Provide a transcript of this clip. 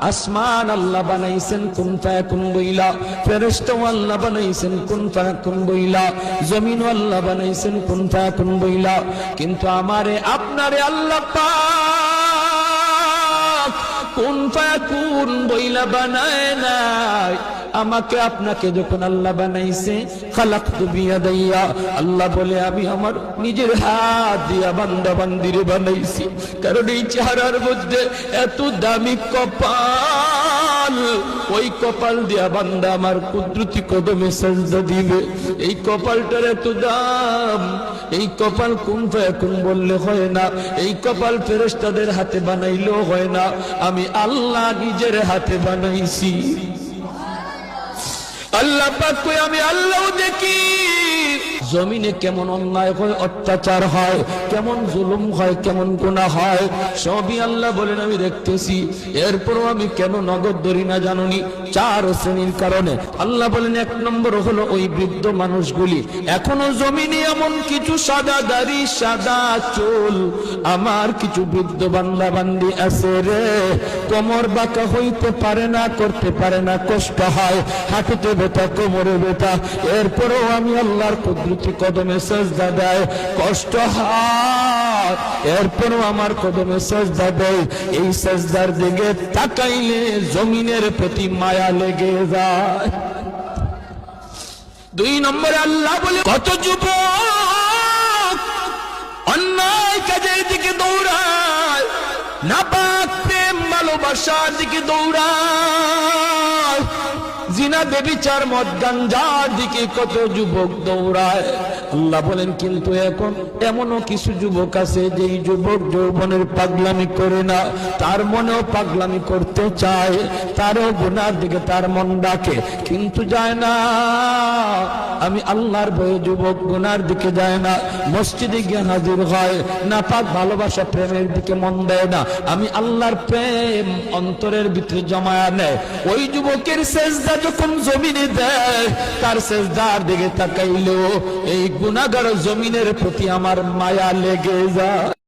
আসমান আল্লাহ বানাইছেন কুন ফায়াকুন বইলা, ফেরেশতা আল্লাহ বানাইছেন কুন ফায়াকুন বইলা, জমিন আল্লাহ বানাইছেন কুন ফায়াকুন বইলা। কিন্তু আমারে আপনারে আল্লাহ পাক কুন ফায়াকুন বইলা বানায় নাই। আমাকে আপনাকে যখন আল্লাহ বানাইছে, খালাকতু বিয়াদাইয়া, আল্লাহ বলে আমি আমার নিজের হাত দিয়া বান্দা বান্দিরে বানাইছি। কারণ এই চেহারার মধ্যে এত দামি কপাল, ওই কপাল দিয়া বান্দা আমার কুদরতি কদমে সাজদা দিবে। এই কপালটার এত দাম। এই কপাল কুন ফায়াকুন বললে হয় না, এই কপাল ফেরেশতাদের হাতে বানাইলেও হয় না, আমি আল্লাহ নিজের হাতে বানাইছি। আল্লাহ পাক কই আমি আল্লাহ দেখি জমিনে কেমন অন্যায় হয়, অত্যাচার হয়, কেমন জুলুম হয়, কেমন গুনাহ হয়, সবই আল্লাহ বলেন আমি দেখতেছি। এরপরও আমি কেন নগদ ধরি না জানুনি? 4 শ্রেণীর কারণে। আল্লাহ বলেন 1 নম্বর হলো ওই বৃদ্ধ মানুষগুলি এখনো জমিনে এমন কিছু সাদা দাড়ি সাদা চুল আমার কিছু বৃদ্ধ বান্দা বান্দি আছে রে, কোমর বাঁকা হইতে পারে না, করতে পারে না, কষ্ট হয়, হাঁটুতে ব্যথা, কোমরে ব্যথা, এরপরও আমি আল্লাহর কুদরতি কদমে সাজদা দেয়, কষ্ট হয়, এরপরও আমার কদমে সাজদা দেয়। এই সাজদার দিকে তাকাইলে জমিনের প্রতি মায়া লেগে যায়। 2 নম্বরে আল্লাহ বলে কত যুবক অন্যায় কাজের দিকে দৌড়ায়, নাপাক প্রেম ভালোবাসার দিকে দৌড়ায়, জিনা বেবিচার মদ গাঞ্জার দিকে কত যুবক দৌড়ায়। আল্লাহ বলেন কিন্তু এখন এমনও কিছু যুবক আছে যেই যুবক যৌবনের পাগলামি করে না, তার মনেও পাগলামি করতে চায়, তারও গুনার দিকে তার মন ডাকে, কিন্তু যায় না। আমি আল্লাহর ভয়ে যুবক গুনার দিকে যায় না, মসজিদে গিয়ে হাজির হয় না, পাক ভালোবাসা প্রেমের দিকে মন দেয় না, আমি আল্লাহর প্রেম অন্তরের ভিতরে জমায়া নেয়। ওই যুবকের সেজদা যখন জমিনে দেয়, তার সেজদার দিকে তাকাইলেও এই গুনাহগার জমিনের প্রতি আমার মায়া লেগে যায়।